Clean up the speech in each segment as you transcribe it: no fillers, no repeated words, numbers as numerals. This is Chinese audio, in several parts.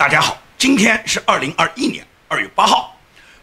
大家好，今天是2021年2月8号。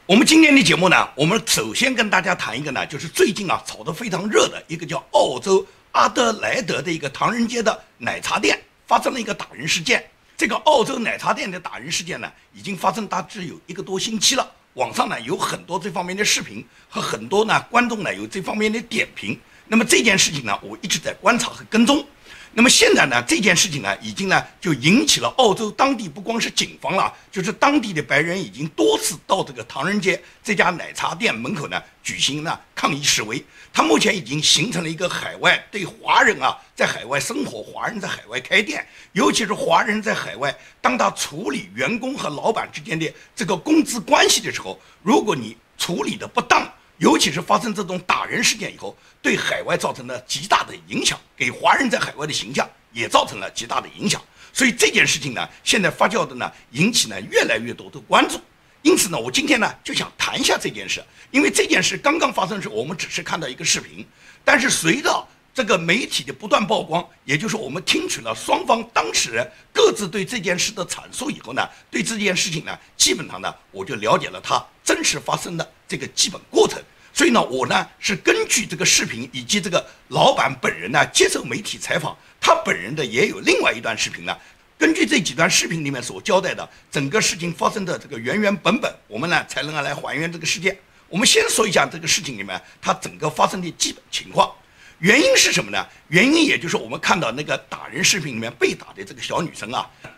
我们今天的节目呢，我们首先跟大家谈一个呢，就是最近炒得非常热的一个叫澳洲阿德莱德的一个唐人街的奶茶店发生了一个打人事件。这个澳洲奶茶店的打人事件呢，已经发生大致有1个多星期了。网上呢有很多这方面的视频和很多呢观众呢有这方面的点评。那么这件事情呢，我一直在观察和跟踪。那么现在呢，这件事情呢，已经呢就引起了澳洲当地不光是警方了，就是当地的白人已经多次到这个唐人街这家奶茶店门口呢举行了抗议示威。它目前已经形成了一个海外对华人在海外生活、华人在海外开店，尤其是华人在海外，当他处理员工和老板之间的这个工资关系的时候，如果你处理的不当，尤其是发生这种打人事件以后，对海外造成了极大的影响，给华人在海外的形象也造成了极大的影响。所以这件事情呢，现在发酵的呢，引起呢越来越多的关注。因此呢，我今天呢就想谈一下这件事，因为这件事刚刚发生时，我们只是看到一个视频，但是随着这个媒体的不断曝光，也就是我们听取了双方当事人各自对这件事的阐述以后呢，对这件事情呢，基本上呢，我就了解了它真实发生的这个基本过程。所以呢，我呢是根据这个视频以及这个老板本人呢接受媒体采访，他本人的也有另外一段视频呢。根据这几段视频里面所交代的整个事情发生的这个原本，我们呢才能来还原这个事件。我们先说一下这个事情里面它整个发生的基本情况。原因是什么呢？原因也就是我们看到那个打人视频里面被打的这个小女生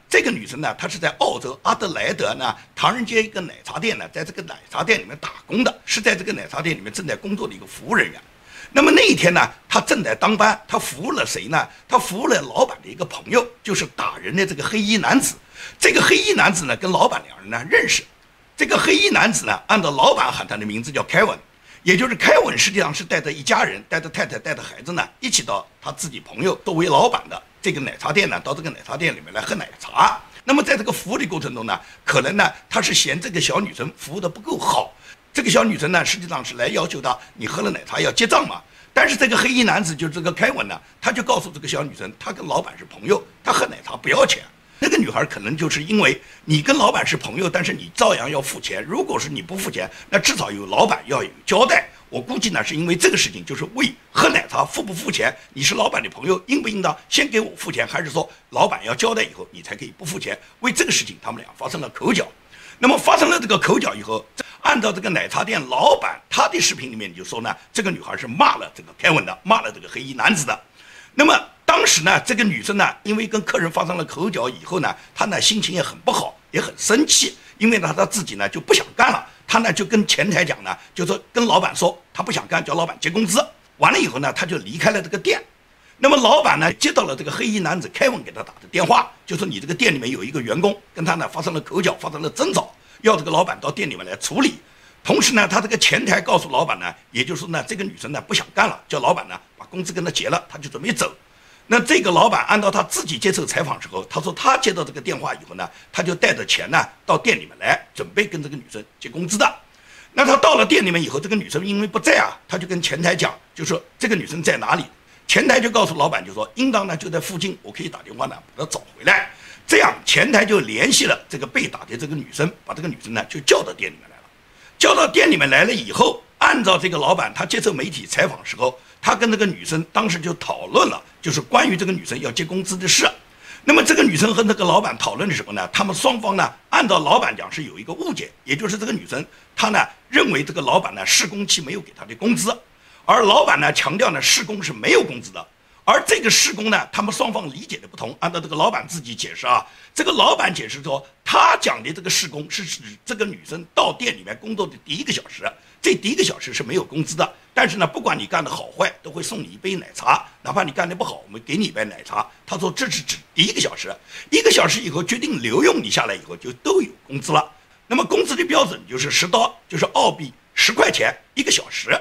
这个女生呢，她是在澳洲阿德莱德呢唐人街一个奶茶店呢，在这个奶茶店里面打工的，是在这个奶茶店里面正在工作的一个服务人员。那么那一天呢，她正在当班，她服务了谁呢？她服务了老板的一个朋友，就是打人的这个黑衣男子。这个黑衣男子呢，跟老板两人呢认识。这个黑衣男子呢，按照老板喊他的名字叫凯文。也就是凯文实际上是带着一家人，带着太太，带着孩子呢，一起到他自己朋友作为老板的这个奶茶店呢，到这个奶茶店里面来喝奶茶。那么在这个服务的过程中呢，可能呢他是嫌这个小女生服务的不够好，这个小女生呢实际上是来要求他，你喝了奶茶要结账嘛。但是这个黑衣男子就这个凯文呢，他就告诉这个小女生，他跟老板是朋友，他喝奶茶不要钱。那个女孩可能就是因为你跟老板是朋友，但是你照样要付钱。如果是你不付钱，那至少有老板要有交代。我估计呢，是因为这个事情，就是为喝奶茶付不付钱，你是老板的朋友，应不应当先给我付钱，还是说老板要交代以后你才可以不付钱？为这个事情，他们俩发生了口角。那么发生了这个口角以后，按照这个奶茶店老板他的视频里面就说呢，这个女孩是骂了这个凯文的，骂了这个黑衣男子的。那么当时呢，这个女生呢，因为跟客人发生了口角以后呢，她呢心情也很不好，也很生气，因为呢她自己呢就不想干了，她呢就跟前台讲呢，就说跟老板说她不想干，叫老板结工资。完了以后呢，她就离开了这个店。那么老板呢接到了这个黑衣男子凯文给他打的电话，就说你这个店里面有一个员工跟他呢发生了口角，发生了争吵，要这个老板到店里面来处理。同时呢，他这个前台告诉老板呢，也就是说呢，这个女生呢不想干了，叫老板呢把工资跟他结了，他就准备走。那这个老板按照他自己接受采访时候，他说他接到这个电话以后呢，他就带着钱呢到店里面来，准备跟这个女生结工资的。那他到了店里面以后，这个女生因为不在他就跟前台讲，就说这个女生在哪里。前台就告诉老板，就说应当呢就在附近，我可以打电话呢把她找回来。这样前台就联系了这个被打的这个女生，把这个女生呢就叫到店里面来了。叫到店里面来了以后，按照这个老板他接受媒体采访时候，他跟这个女生当时就讨论了，就是关于这个女生要结工资的事。那么这个女生和这个老板讨论的时候呢，他们双方呢按照老板讲是有一个误解，也就是这个女生她呢认为这个老板呢试工期没有给她的工资，而老板呢强调呢试工是没有工资的。而这个施工呢，他们双方理解的不同。按照这个老板自己解释这个老板解释说，他讲的这个施工是指这个女生到店里面工作的第1个小时，这第1个小时是没有工资的。但是呢，不管你干得好坏，都会送你一杯奶茶，哪怕你干得不好，我们给你一杯奶茶。他说这是指第1个小时，1个小时以后决定留用你下来以后就都有工资了。那么工资的标准就是10刀，就是澳币10块钱1个小时。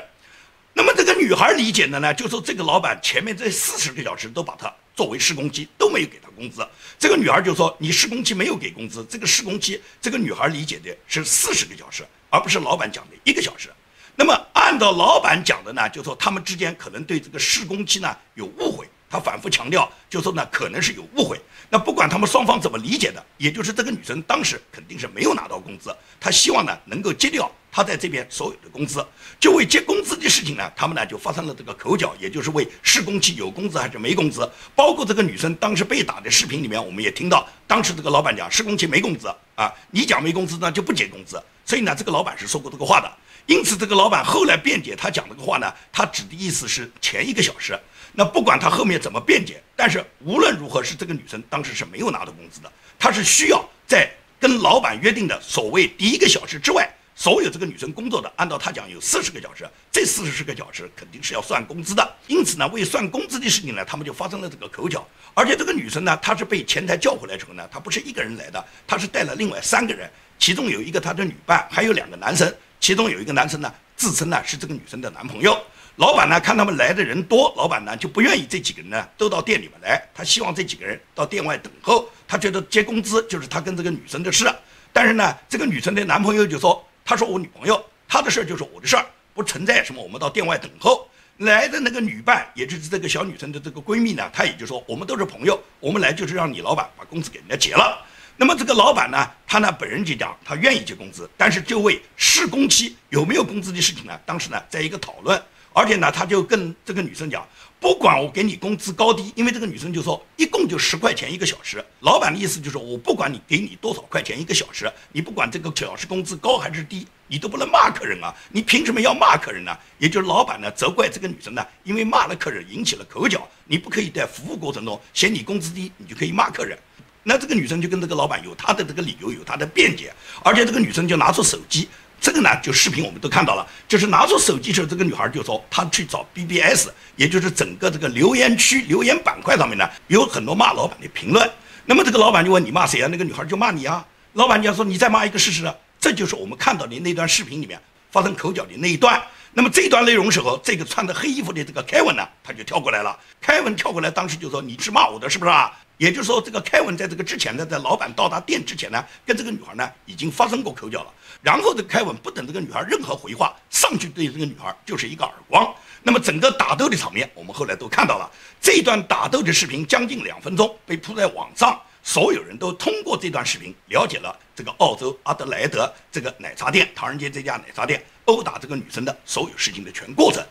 那么这个女孩理解的呢，就说这个老板前面这40个小时都把她作为施工期，都没有给她工资。这个女孩就说你施工期没有给工资，这个施工期这个女孩理解的是40个小时，而不是老板讲的1个小时。那么按照老板讲的呢，就说他们之间可能对这个施工期呢有误会，他反复强调，就说呢可能是有误会。那不管他们双方怎么理解的，也就是这个女生当时肯定是没有拿到工资，她希望呢能够结掉她在这边所有的工资。就为结工资的事情呢，他们呢就发生了这个口角，也就是为试工期有工资还是没工资。包括这个女生当时被打的视频里面，我们也听到，当时这个老板讲试工期没工资啊，你讲没工资呢就不结工资。所以呢，这个老板是说过这个话的。因此，这个老板后来辩解，他讲这个话呢，他指的意思是前1个小时。那不管他后面怎么辩解，但是无论如何是这个女生当时是没有拿到工资的，她是需要在跟老板约定的所谓第1个小时之外，所有这个女生工作的，按照他讲有40个小时，这40个小时肯定是要算工资的。因此呢，为算工资的事情呢，他们就发生了这个口角。而且这个女生呢，她是被前台叫回来之后呢，她不是一个人来的，她是带了另外3个人，其中有一个她的女伴，还有2个男生，其中有一个男生呢自称呢是这个女生的男朋友。老板呢看他们来的人多，老板呢就不愿意这几个人呢都到店里面来，他希望这几个人到店外等候，他觉得结工资就是他跟这个女生的事。但是呢，这个女生的男朋友就说，他说我女朋友，她的事就是我的事儿，不存在什么我们到店外等候。来的那个女伴，也就是这个小女生的这个闺蜜呢，她也就说我们都是朋友，我们来就是让你老板把工资给人家结了。那么这个老板呢，他呢本人就讲他愿意结工资，但是就为试工期有没有工资的事情呢，当时呢在一个讨论。而且呢，他就跟这个女生讲，不管我给你工资高低，因为这个女生就说一共就10块钱1个小时。老板的意思就是我不管你给你多少块钱1个小时，你不管这个小时工资高还是低，你都不能骂客人啊！你凭什么要骂客人呢？也就是老板呢责怪这个女生呢，因为骂了客人引起了口角，你不可以在服务过程中嫌你工资低，你就可以骂客人。那这个女生就跟这个老板有她的这个理由，有她的辩解，而且这个女生就拿出手机。这个呢，就视频我们都看到了，就是拿出手机时候，这个女孩就说她去找 BBS， 也就是整个这个留言区、留言板块上面呢，有很多骂老板的评论。那么这个老板就问你骂谁啊？那个女孩就骂你啊。老板就说你再骂一个试试啊。这就是我们看到的那段视频里面发生口角的那一段。那么这一段内容时候，这个穿着黑衣服的这个Kevin呢，他就跳过来了。Kevin跳过来，当时就说你是骂我的，是不是啊？也就是说，这个Kevin在这个之前呢，在老板到达店之前呢，跟这个女孩呢已经发生过口角了。然后这个Kevin不等这个女孩任何回话，上去对这个女孩就是一个耳光。那么整个打斗的场面，我们后来都看到了。这一段打斗的视频将近2分钟被铺在网上，所有人都通过这段视频了解了这个澳洲阿德莱德这个奶茶店，唐人街这家奶茶店殴打这个女生的所有事情的全过程。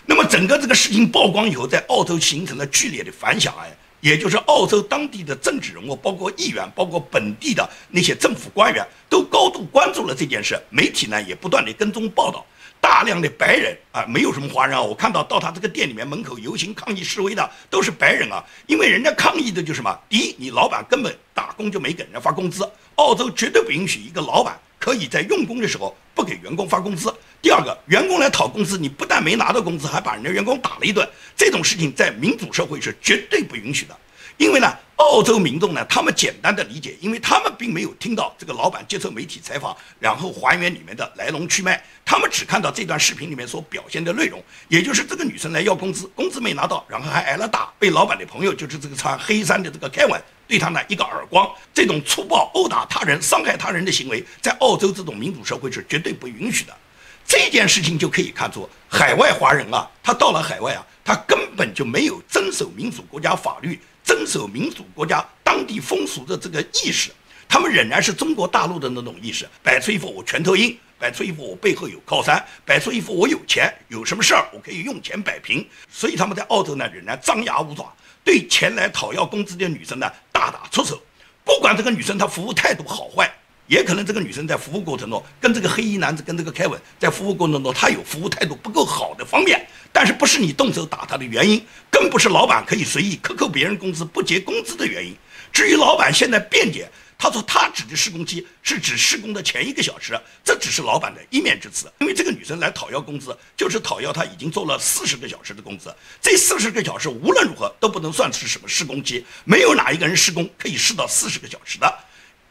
那么整个这个事情曝光以后，在澳洲形成了剧烈的反响。也就是澳洲当地的政治人物，包括议员，包括本地的那些政府官员，都高度关注了这件事。媒体呢也不断的跟踪报道，大量的白人啊，没有什么华人啊。我看到他这个店里面门口游行抗议示威的都是白人啊，因为人家抗议的就是什么？第一，你老板根本打工就没给人家发工资，澳洲绝对不允许一个老板可以在用工的时候不给员工发工资。第二个，员工来讨工资，你不但没拿到工资，还把人家员工打了一顿，这种事情在民主社会是绝对不允许的。因为呢，澳洲民众呢，他们简单的理解，因为他们并没有听到这个老板接受媒体采访，然后还原里面的来龙去脉，他们只看到这段视频里面所表现的内容，也就是这个女生来要工资，工资没拿到，然后还挨了打，被老板的朋友，就是这个穿黑衫的这个Kevin对他呢一个耳光。这种粗暴殴打他人、伤害他人的行为，在澳洲这种民主社会是绝对不允许的。这件事情就可以看出，海外华人啊，他到了海外啊，他根本就没有遵守民主国家法律、遵守民主国家当地风俗的这个意识，他们仍然是中国大陆的那种意识，摆出一副我拳头硬，摆出一副我背后有靠山，摆出一副我有钱，有什么事儿我可以用钱摆平。所以他们在澳洲呢，仍然张牙舞爪，对前来讨要工资的女生呢大打出手。不管这个女生她服务态度好坏，也可能这个女生在服务过程中跟这个黑衣男子跟这个Kevin在服务过程中，他有服务态度不够好的方面，但是不是你动手打他的原因，更不是老板可以随意克扣别人工资不结工资的原因。至于老板现在辩解，他说他指的试工期是指施工的前1个小时，这只是老板的一面之词。因为这个女生来讨要工资，就是讨要她已经做了40个小时的工资，这40个小时无论如何都不能算是什么施工期，没有哪一个人施工可以施到40个小时的。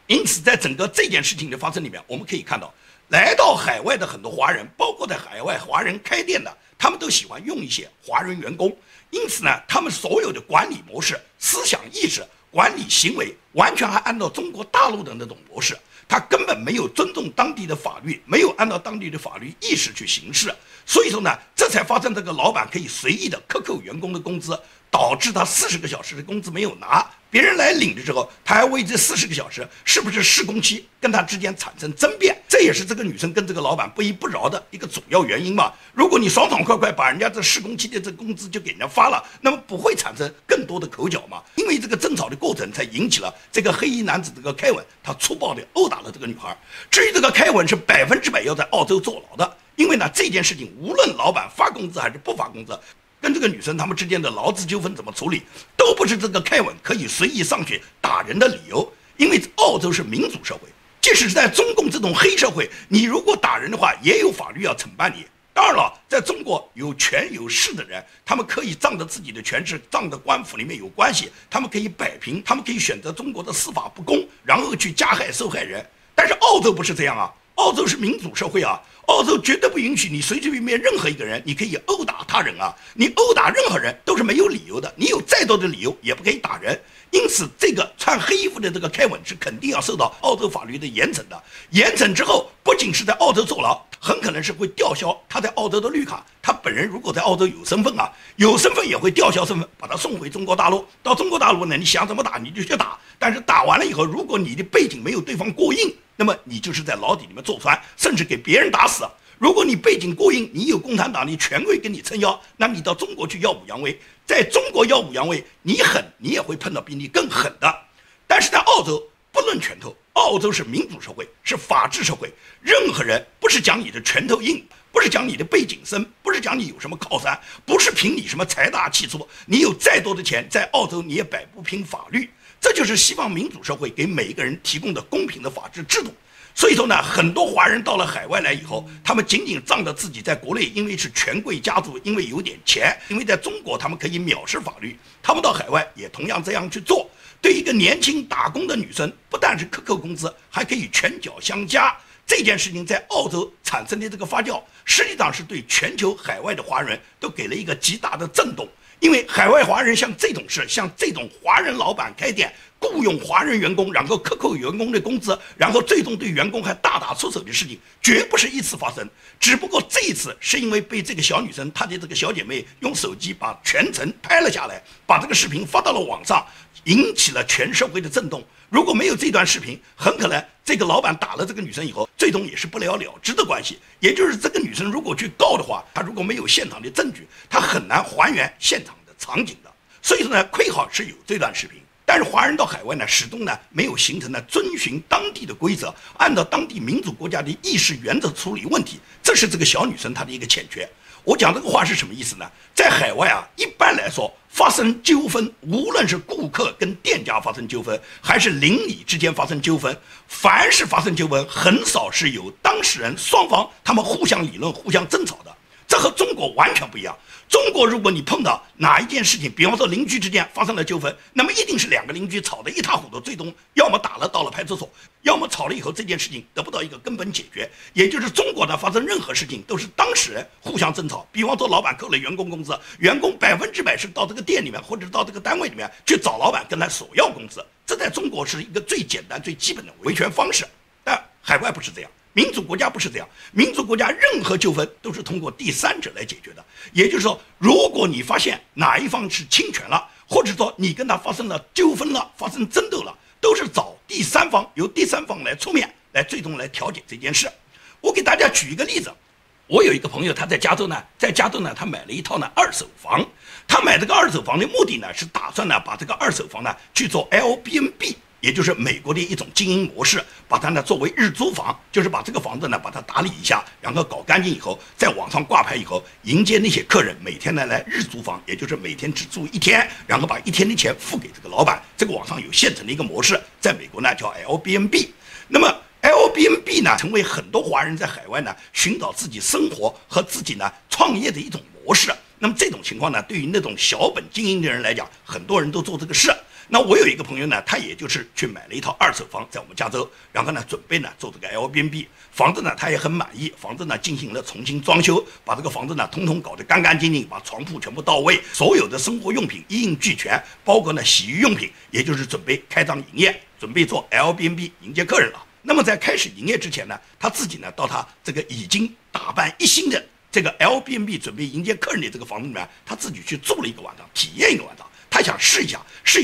因此在整个这件事情的发生里面，我们可以看到，来到海外的很多华人，包括在海外华人开店的，他们都喜欢用一些华人员工。因此呢，他们所有的管理模式、思想意识、管理行为，完全还按照中国大陆的那种模式。他根本没有尊重当地的法律，没有按照当地的法律意识去行事，所以说呢，这才发生这个老板可以随意的克扣员工的工资，导致他40个小时的工资没有拿，别人来领的时候，他还为这40个小时是不是试工期跟他之间产生争辩，这也是这个女生跟这个老板不依不饶的一个主要原因嘛。如果你爽爽快快把人家这试工期的这工资就给人家发了，那么不会产生更多的口角嘛。因为这个争吵的过程才引起了这个黑衣男子这个凯文，他粗暴的殴打了这个女孩。至于这个凯文是100%要在澳洲坐牢的，因为呢这件事情无论老板发工资还是不发工资，跟这个女生他们之间的劳资纠纷怎么处理，都不是这个凯文可以随意上去打人的理由。因为澳洲是民主社会，即使是在中共这种黑社会，你如果打人的话，也有法律要惩办你。当然了，在中国有权有势的人，他们可以仗着自己的权势，仗着官府里面有关系，他们可以摆平，他们可以选择中国的司法不公，然后去加害受害人。但是澳洲不是这样啊，澳洲是民主社会啊，澳洲绝对不允许你随随便便任何一个人，你可以殴打他人啊，你殴打任何人都是没有理由的，你有再多的理由也不可以打人。因此，这个穿黑衣服的这个凯文是肯定要受到澳洲法律的严惩的。严惩之后，不仅是在澳洲坐牢，很可能是会吊销他在澳洲的绿卡。他本人如果在澳洲有身份啊，有身份也会吊销身份，把他送回中国大陆。到中国大陆呢，你想怎么打你就去打，但是打完了以后，如果你的背景没有对方过硬，那么你就是在牢底里面坐穿，甚至给别人打死。如果你背景过硬，你有共产党，你权贵给你撑腰，那你到中国去耀武扬威，在中国耀武扬威，你狠，你也会碰到比你更狠的。但是在澳洲不论拳头，澳洲是民主社会，是法治社会，任何人不是讲你的拳头硬，不是讲你的背景深，不是讲你有什么靠山，不是凭你什么财大气粗，你有再多的钱，在澳洲你也摆不平法律。这就是西方民主社会给每一个人提供的公平的法治制度。所以说呢，很多华人到了海外来以后，他们仅仅仗着自己在国内因为是权贵家族，因为有点钱，因为在中国他们可以藐视法律，他们到海外也同样这样去做。对一个年轻打工的女生，不但是克扣工资，还可以拳脚相加。这件事情在澳洲产生的这个发酵，实际上是对全球海外的华人都给了一个极大的震动。因为海外华人像这种事，像这种华人老板开店雇佣华人员工，然后克扣员工的工资，然后最终对员工还大打出手的事情，绝不是一次发生。只不过这一次是因为被这个小女生她的这个小姐妹用手机把全程拍了下来，把这个视频发到了网上，引起了全社会的震动。如果没有这段视频，很可能这个老板打了这个女生以后，最终也是不了了之的关系。也就是这个女生如果去告的话，她如果没有现场的证据，她很难还原现场的场景的。所以说呢，亏好是有这段视频，但是华人到海外呢，始终呢没有形成呢遵循当地的规则，按照当地民主国家的议事原则处理问题，这是这个小女生她的一个欠缺。我讲这个话是什么意思呢？在海外啊，一般来说发生纠纷，无论是顾客跟店家发生纠纷，还是邻里之间发生纠纷，凡是发生纠纷，很少是由当事人双方他们互相理论、互相争吵的。这和中国完全不一样。中国如果你碰到哪一件事情，比方说邻居之间发生了纠纷，那么一定是两个邻居吵得一塌糊涂，最终要么打了到了派出所，要么吵了以后这件事情得不到一个根本解决。也就是中国呢，发生任何事情都是当事人互相争吵。比方说老板扣了员工工资，员工100%是到这个店里面或者到这个单位里面去找老板跟他索要工资，这在中国是一个最简单最基本的维权方式。但海外不是这样，民主国家不是这样，民主国家任何纠纷都是通过第三者来解决的。也就是说，如果你发现哪一方是侵权了，或者说你跟他发生了纠纷了，发生争斗了，都是找第三方，由第三方来出面，来最终来调解这件事。我给大家举一个例子，我有一个朋友，他在加州呢，他买了一套呢二手房。他买这个二手房的目的呢，是打算呢把这个二手房呢去做 Airbnb。也就是美国的一种经营模式，把它呢作为日租房，就是把这个房子呢把它打理一下，然后搞干净以后，在网上挂牌以后，迎接那些客人每天呢来日租房，也就是每天只住一天，然后把一天的钱付给这个老板。这个网上有现成的一个模式，在美国呢叫 Airbnb。那么 Airbnb 呢成为很多华人在海外呢寻找自己生活和自己呢创业的一种模式。那么这种情况呢，对于那种小本经营的人来讲，很多人都做这个事。那我有一个朋友呢，他也就是去买了一套二手房，在我们加州，然后呢准备呢做这个 Airbnb 房子呢，他也很满意，房子呢进行了重新装修，把这个房子呢统统搞得干干净净，把床铺全部到位，所有的生活用品一应俱全，包括呢洗浴用品，也就是准备开张营业，准备做 Airbnb 迎接客人了。那么在开始营业之前呢，他自己呢到他这个已经打扮一新的这个 Airbnb 准备迎接客人的这个房子里面，他自己去住了一个晚上，体验一个晚上，他想试一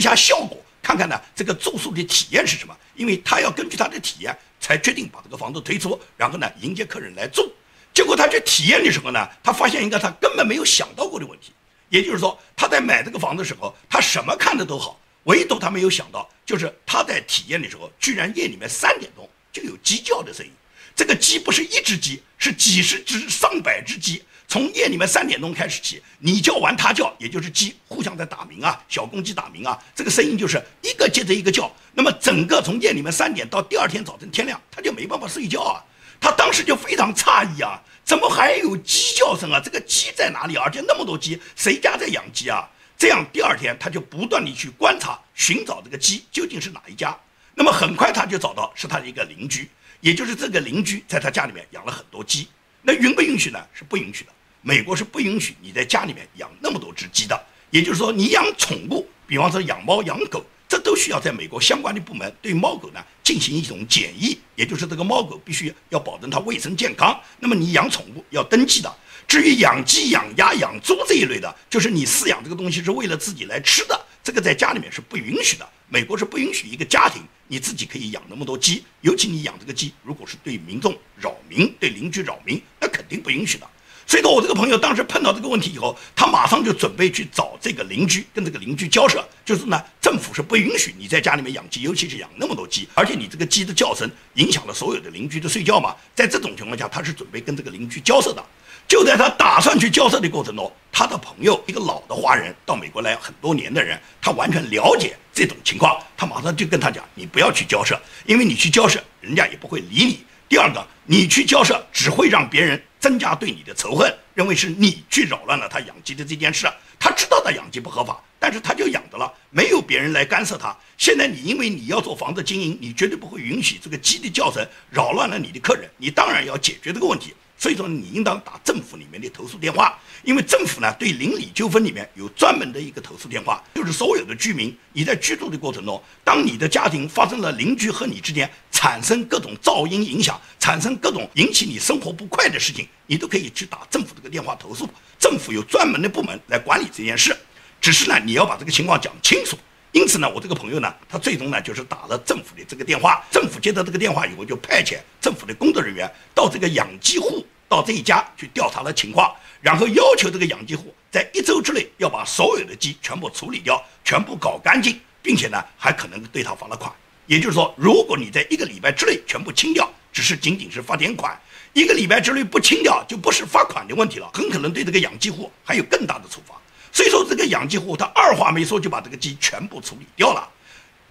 下效果，看看呢这个住宿的体验是什么，因为他要根据他的体验才决定把这个房子推出，然后呢迎接客人来住。结果他去体验的时候呢，他发现一个他根本没有想到过的问题，也就是说他在买这个房子的时候，他什么看的都好，唯独他没有想到，就是他在体验的时候，居然夜里面3点钟就有鸡叫的声音。这个鸡不是一只鸡，是几十只、上百只鸡，从夜里面3点钟开始起，你叫完它叫，也就是鸡互相在打鸣啊，小公鸡打鸣啊，这个声音就是一个接着一个叫。那么整个从夜里面3点到第2天早晨天亮，他就没办法睡觉啊。他当时就非常诧异啊，怎么还有鸡叫声啊？这个鸡在哪里啊？而且那么多鸡，谁家在养鸡啊？这样第2天他就不断地去观察寻找这个鸡究竟是哪一家。那么很快他就找到是他的一个邻居，也就是这个邻居在他家里面养了很多鸡。那允不允许呢？是不允许的。美国是不允许你在家里面养那么多只鸡的。也就是说，你养宠物，比方说养猫养狗，这都需要在美国相关的部门对猫狗呢进行一种检疫，也就是这个猫狗必须要保证它卫生健康。那么你养宠物要登记的。至于养鸡、养鸭、养猪这一类的，就是你饲养这个东西是为了自己来吃的，这个在家里面是不允许的。美国是不允许一个家庭你自己可以养那么多鸡，尤其你养这个鸡，如果是对民众扰民、对邻居扰民，那肯定不允许的。所以说我这个朋友当时碰到这个问题以后，他马上就准备去找这个邻居，跟这个邻居交涉，就是呢，政府是不允许你在家里面养鸡，尤其是养那么多鸡，而且你这个鸡的叫声影响了所有的邻居的睡觉嘛。在这种情况下，他是准备跟这个邻居交涉的。就在他打算去交涉的过程中，他的朋友一个老的华人，到美国来很多年的人，他完全了解这种情况，他马上就跟他讲，你不要去交涉，因为你去交涉，人家也不会理你。第二个，你去交涉只会让别人增加对你的仇恨，认为是你去扰乱了他养鸡的这件事。他知道他养鸡不合法，但是他就养着了，没有别人来干涉他。现在你因为你要做房子经营，你绝对不会允许这个鸡的叫声扰乱了你的客人，你当然要解决这个问题。所以说你应当打政府里面的投诉电话，因为政府呢对邻里纠纷里面有专门的一个投诉电话，就是所有的居民，你在居住的过程中，当你的家庭发生了邻居和你之间产生各种噪音影响，产生各种引起你生活不快的事情，你都可以去打政府这个电话投诉，政府有专门的部门来管理这件事。只是呢你要把这个情况讲清楚。因此呢，我这个朋友呢，他最终呢就是打了政府的这个电话，政府接到这个电话以后，就派遣政府的工作人员到这个养鸡户，到这一家去调查了情况，然后要求这个养鸡户在1周之内要把所有的鸡全部处理掉，全部搞干净，并且呢还可能对他罚了款。也就是说，如果你在1个礼拜之内全部清掉，仅仅是罚点款；1个礼拜之内不清掉，就不是罚款的问题了，很可能对这个养鸡户还有更大的处罚。所以说这个养鸡户他二话没说就把这个鸡全部处理掉了。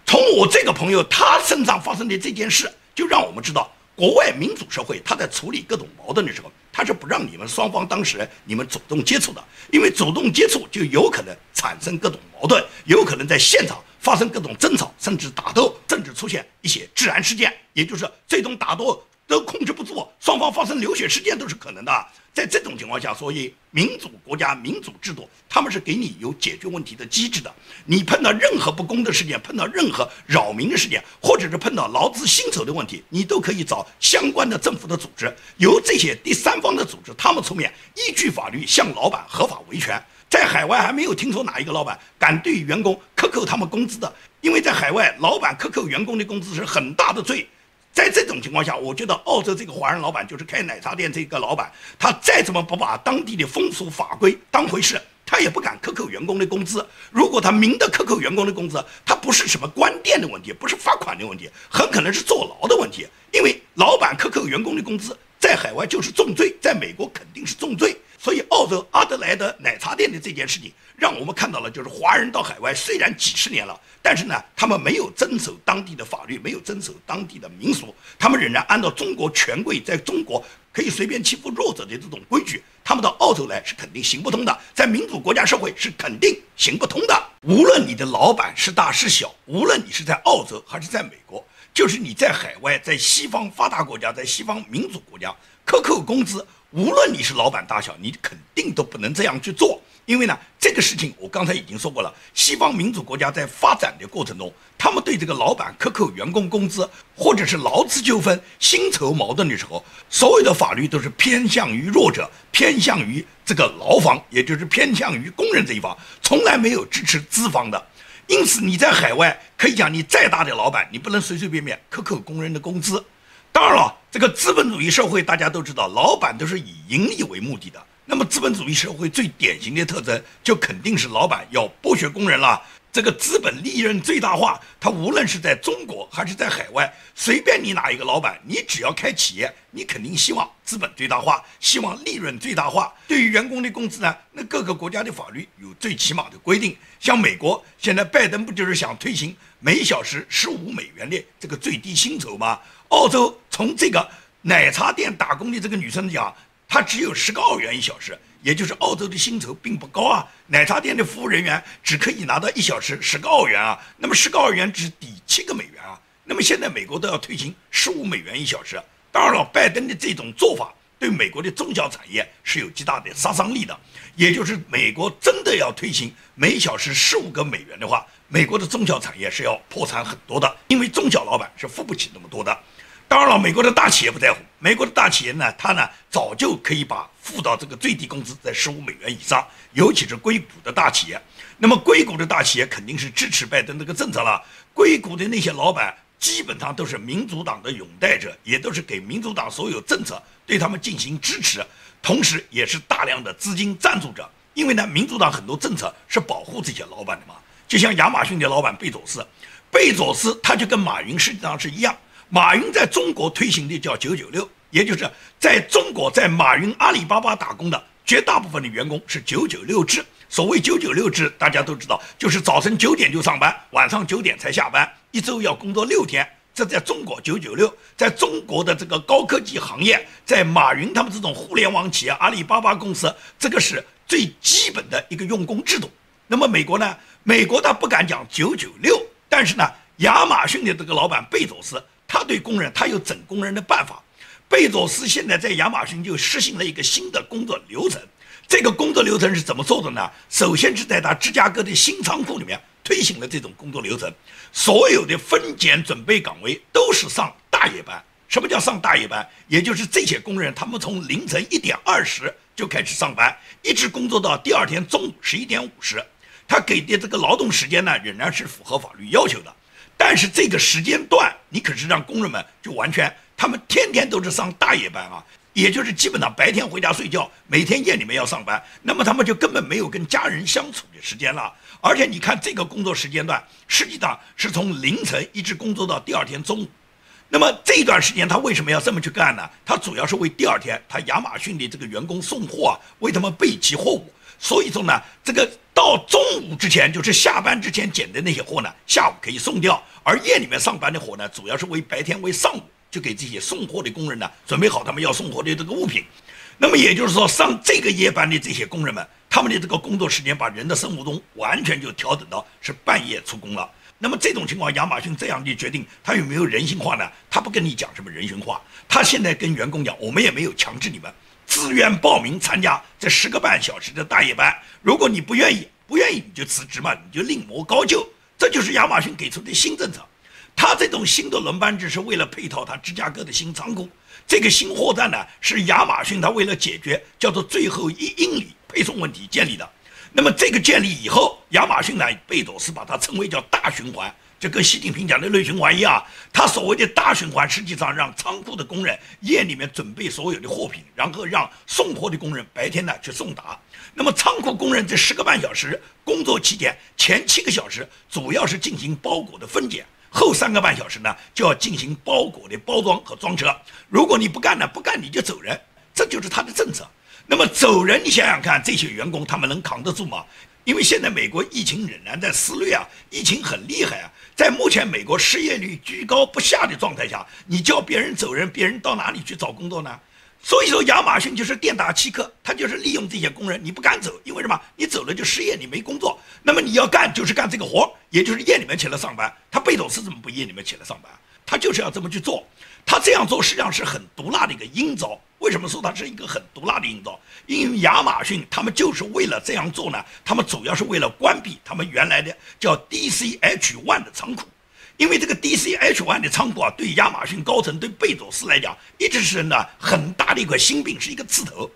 从我这个朋友他身上发生的这件事，就让我们知道国外民主社会他在处理各种矛盾的时候，他是不让你们双方当事人你们主动接触的，因为主动接触就有可能产生各种矛盾，有可能在现场发生各种争吵，甚至打斗，甚至出现一些致癌事件，也就是最终打斗都控制不住，双方发生流血事件都是可能的。在这种情况下，所以民主国家、民主制度，他们是给你有解决问题的机制的。你碰到任何不公的事件，碰到任何扰民的事件，或者是碰到劳资薪酬的问题，你都可以找相关的政府的组织，由这些第三方的组织，他们出面依据法律向老板合法维权。在海外还没有听说哪一个老板敢对员工克扣他们工资的，因为在海外老板克扣员工的工资是很大的罪。在这种情况下，我觉得澳洲这个华人老板，就是开奶茶店这个老板，他再怎么不把当地的风俗法规当回事，他也不敢克扣员工的工资。如果他明的克扣员工的工资，他不是什么关店的问题，不是罚款的问题，很可能是坐牢的问题。因为老板克扣员工的工资，在海外就是重罪，在美国肯定是重罪。所以澳洲阿德莱德奶茶店的这件事情，让我们看到了，就是华人到海外虽然几十年了，但是呢，他们没有遵守当地的法律，没有遵守当地的民俗，他们仍然按照中国权贵在中国可以随便欺负弱者的这种规矩，他们到澳洲来是肯定行不通的，在民主国家社会是肯定行不通的。无论你的老板是大是小，无论你是在澳洲还是在美国，就是你在海外，在西方发达国家，在西方民主国家克扣工资，无论你是老板大小，你肯定都不能这样去做。因为呢，这个事情我刚才已经说过了，西方民主国家在发展的过程中，他们对这个老板克扣员工工资，或者是劳资纠纷、薪酬矛盾的时候，所有的法律都是偏向于弱者，偏向于这个劳方，也就是偏向于工人这一方，从来没有支持资方的。因此，你在海外可以讲，你再大的老板，你不能随随便便克扣工人的工资。当然了，这个资本主义社会大家都知道，老板都是以盈利为目的的。那么资本主义社会最典型的特征，就肯定是老板要剥削工人了。这个资本利润最大化，它无论是在中国还是在海外，随便你哪一个老板，你只要开企业，你肯定希望资本最大化，希望利润最大化。对于员工的工资呢，那各个国家的法律有最起码的规定。像美国现在拜登不就是想推行每小时$15的这个最低薪酬吗？澳洲从这个奶茶店打工的这个女生讲，她只有10个澳元一小时，也就是澳洲的薪酬并不高啊。奶茶店的服务人员只可以拿到1小时10个澳元啊，那么10个澳元只抵7个美元啊。那么现在美国都要推行$15一小时，当然了，拜登的这种做法对美国的中小产业是有极大的杀伤力的。也就是美国真的要推行每小时15个美元的话，美国的中小产业是要破产很多的，因为中小老板是付不起那么多的。当然了，美国的大企业不在乎，美国的大企业呢，它呢早就可以把付到这个最低工资在$15以上，尤其是硅谷的大企业。那么硅谷的大企业肯定是支持拜登这个政策了。硅谷的那些老板基本上都是民主党的拥戴者，也都是给民主党所有政策对他们进行支持，同时也是大量的资金赞助者。因为呢，民主党很多政策是保护这些老板的嘛，就像亚马逊的老板贝佐斯，贝佐斯他就跟马云实际上是一样。马云在中国推行的叫996，也就是在中国在马云阿里巴巴打工的绝大部分的员工是996制。所谓996制，大家都知道，就是早晨9点就上班，晚上9点才下班，一周要工作6天。这在中国996，在中国的这个高科技行业，在马云他们这种互联网企业阿里巴巴公司，这个是最基本的一个用工制度。那么美国呢？美国他不敢讲996，但是呢，亚马逊的这个老板贝佐斯，他对工人他有整工人的办法。贝佐斯现在在亚马逊就实行了一个新的工作流程。这个工作流程是怎么做的呢？首先是在他芝加哥的新仓库里面推行了这种工作流程，所有的分拣准备岗位都是上大夜班。什么叫上大夜班？也就是这些工人他们从凌晨1点20就开始上班，一直工作到第二天中午11点50。他给的这个劳动时间呢，仍然是符合法律要求的。但是这个时间段，你可是让工人们就完全，他们天天都是上大夜班啊，也就是基本上白天回家睡觉，每天夜里面要上班，那么他们就根本没有跟家人相处的时间了。而且你看这个工作时间段，实际上是从凌晨一直工作到第二天中午。那么这段时间他为什么要这么去干呢？他主要是为第二天他亚马逊的这个员工送货啊，为他们备齐货物。所以说呢，这个到中午之前，就是下班之前捡的那些货呢，下午可以送掉，而夜里面上班的货呢，主要是为白天为上午，就给这些送货的工人呢准备好他们要送货的这个物品。那么也就是说，上这个夜班的这些工人们，他们的这个工作时间把人的生物钟完全就调整到是半夜出工了。那么这种情况，亚马逊这样的决定，他有没有人性化呢？他不跟你讲什么人性化，他现在跟员工讲，我们也没有强制你们自愿报名参加这10个半小时的大夜班。如果你不愿意你就辞职嘛，你就另谋高就。这就是亚马逊给出的新政策。他这种新的轮班制是为了配套他芝加哥的新仓库。这个新货站呢，是亚马逊他为了解决叫做最后1英里配送问题建立的。那么这个建立以后，亚马逊呢，贝佐斯把它称为叫大循环，就跟习近平讲的内循环一样。他所谓的大循环，实际上让仓库的工人夜里面准备所有的货品，然后让送货的工人白天呢去送达。那么仓库工人这10个半小时工作期间，前7个小时主要是进行包裹的分拣，后3个半小时呢就要进行包裹的包装和装车。如果你不干你就走人，这就是他的政策。那么走人，你想想看，这些员工他们能扛得住吗？因为现在美国疫情仍然在肆虐啊，疫情很厉害啊。在目前美国失业率居高不下的状态下，你叫别人走人，别人到哪里去找工作呢？所以说亚马逊就是店大欺客，他就是利用这些工人，你不敢走，因为什么？你走了就失业，你没工作。那么你要干就是干这个活，也就是夜里面起来上班。他贝佐斯怎么不夜里面起来上班？他就是要这么去做。他这样做实际上是很毒辣的一个阴招。为什么说它是一个很毒辣的营造？因为亚马逊他们就是为了这样做呢，他们主要是为了关闭他们原来的叫 DCH1 的仓库。因为这个 DCH1 的仓库啊，对亚马逊高层对贝佐斯来讲，一直是呢很大的一块心病，是一个刺头。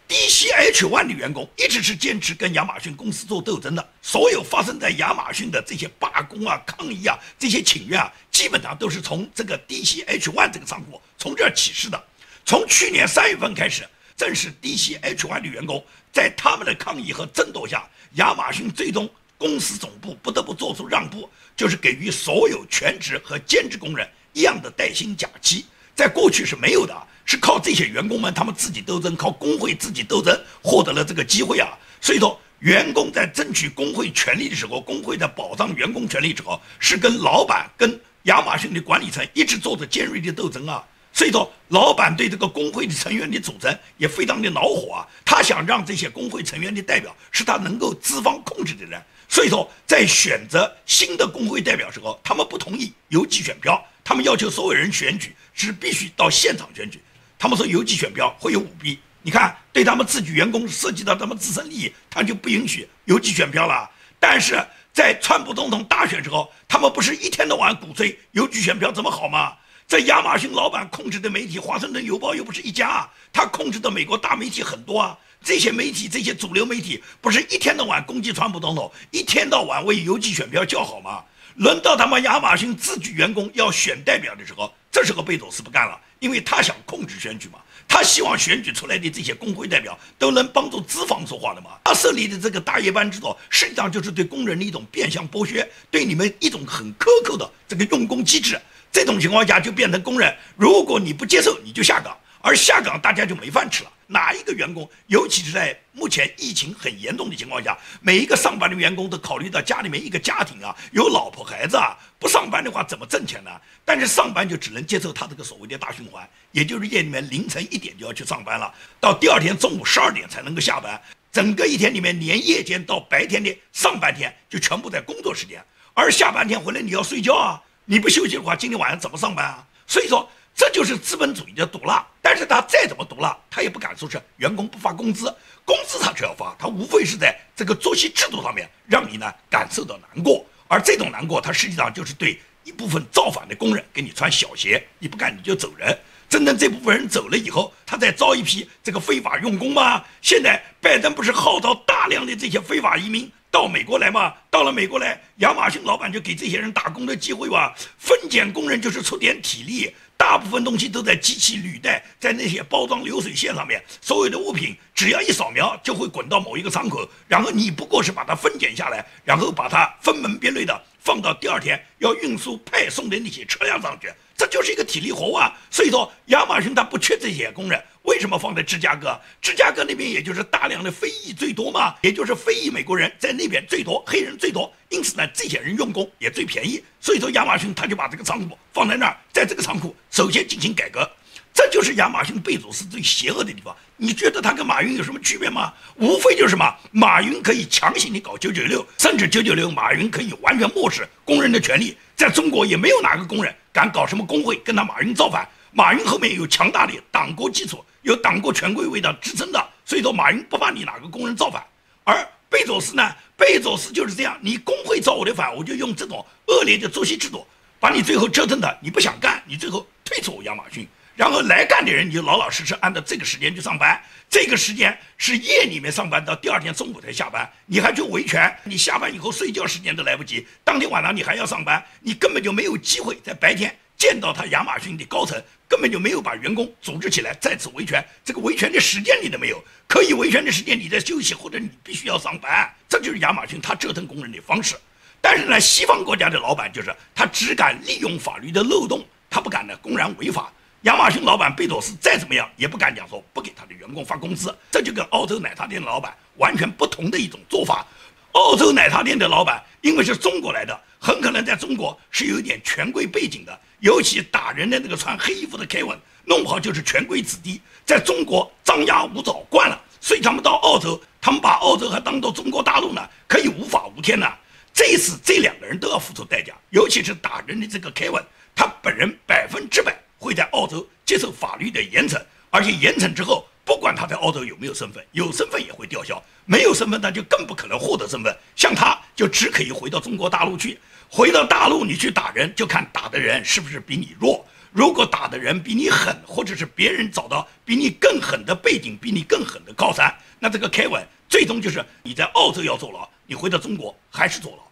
DCH1 的员工一直是坚持跟亚马逊公司做斗争的，所有发生在亚马逊的这些罢工啊、抗议啊、这些请愿啊，基本上都是从这个 DCH1 这个仓库从这儿起势的。从去年3月份开始，正是 DCH1 的员工在他们的抗议和争夺下，亚马逊最终公司总部不得不做出让步，就是给予所有全职和兼职工人一样的带薪假期。在过去是没有的，是靠这些员工们他们自己斗争，靠工会自己斗争获得了这个机会啊。所以说，员工在争取工会权利的时候，工会在保障员工权利之后，是跟老板、跟亚马逊的管理层一直做着尖锐的斗争啊。所以说，老板对这个工会的成员的组成也非常的恼火啊。他想让这些工会成员的代表是他能够资方控制的人。所以说，在选择新的工会代表时候，他们不同意邮寄选票，他们要求所有人选举是必须到现场选举。他们说邮寄选票会有舞弊，你看对他们自己员工涉及到他们自身利益，他就不允许邮寄选票了。但是在川普总统大选时候，他们不是一天到晚鼓吹邮寄选票怎么好吗？在亚马逊老板控制的媒体《华盛顿邮报》又不是一家啊，他控制的美国大媒体很多啊。这些媒体，这些主流媒体，不是一天到晚攻击川普总统，一天到晚为邮寄选票叫好吗？轮到他们亚马逊自己员工要选代表的时候，这时候贝佐斯不干了，因为他想控制选举嘛，他希望选举出来的这些工会代表都能帮助资方说话的嘛。他设立的这个大夜班制度，实际上就是对工人的一种变相剥削，对你们一种很苛刻的这个用工机制。这种情况下就变成工人，如果你不接受，你就下岗，而下岗大家就没饭吃了。哪一个员工，尤其是在目前疫情很严重的情况下，每一个上班的员工都考虑到家里面一个家庭啊，有老婆孩子啊，不上班的话怎么挣钱呢？但是上班就只能接受他这个所谓的大循环，也就是夜里面凌晨1点就要去上班了，到第二天中午12点才能够下班，整个一天里面连夜间到白天的上半天就全部在工作时间，而下半天回来你要睡觉啊，你不休息的话，今天晚上怎么上班啊？所以说，这就是资本主义的毒辣。但是他再怎么毒辣，他也不敢说是员工不发工资，工资他只要发，他无非是在这个作息制度上面让你呢感受到难过，而这种难过，他实际上就是对一部分造反的工人给你穿小鞋，你不干你就走人。真正这部分人走了以后，他再招一批这个非法用工吗？现在拜登不是号召大量的这些非法移民到美国来吗？到了美国来，亚马逊老板就给这些人打工的机会吧。分拣工人就是出点体力，大部分东西都在机器履带，在那些包装流水线上面，所有的物品只要一扫描就会滚到某一个仓口，然后你不过是把它分拣下来，然后把它分门别类的放到第二天要运输派送的那些车辆上去，这就是一个体力活啊。所以说亚马逊它不缺这些工人，为什么放在芝加哥？芝加哥那边也就是大量的非裔最多嘛，也就是非裔美国人在那边最多，黑人最多，因此呢这些人用工也最便宜。所以说亚马逊他就把这个仓库放在那儿，在这个仓库首先进行改革，这就是亚马逊贝佐斯最邪恶的地方。你觉得他跟马云有什么区别吗？无非就是什么，马云可以强行的搞996，甚至996马云可以完全漠视工人的权利，在中国也没有哪个工人敢搞什么工会跟他马云造反。马云后面有强大的党国基础，有党国权贵为他支撑的，所以说马云不怕你哪个工人造反。而贝佐斯呢，贝佐斯就是这样，你工会造我的反，我就用这种恶劣的作息制度把你最后折腾的你不想干，你最后退出亚马逊，然后来干的人你就老老实实按照这个时间去上班，这个时间是夜里面上班到第二天中午才下班，你还去维权，你下班以后睡觉时间都来不及，当天晚上你还要上班，你根本就没有机会在白天见到他亚马逊的高层，根本就没有把员工组织起来在此维权，这个维权的时间你都没有，可以维权的时间你在休息或者你必须要上班，这就是亚马逊他折腾工人的方式。但是呢，西方国家的老板就是他只敢利用法律的漏洞，他不敢呢公然违法。亚马逊老板贝佐斯再怎么样也不敢讲说不给他的员工发工资，这就跟澳洲奶茶店的老板完全不同的一种做法。澳洲奶茶店的老板因为是中国来的，很可能在中国是有一点权贵背景的，尤其打人的那个穿黑衣服的 Kevin， 弄不好就是权贵子弟，在中国张牙舞爪惯了，所以他们到澳洲，他们把澳洲还当做中国大陆呢，可以无法无天呢。这一次这两个人都要付出代价，尤其是打人的这个 Kevin， 他本人100%会在澳洲接受法律的严惩，而且严惩之后，不管他在澳洲有没有身份，有身份也会吊销，没有身份那就更不可能获得身份。像他就只可以回到中国大陆去，回到大陆你去打人，就看打的人是不是比你弱。如果打的人比你狠，或者是别人找到比你更狠的背景，比你更狠的靠山，那这个凯文最终就是你在澳洲要坐牢，你回到中国还是坐牢。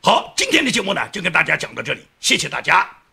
好，今天的节目呢就跟大家讲到这里，谢谢大家。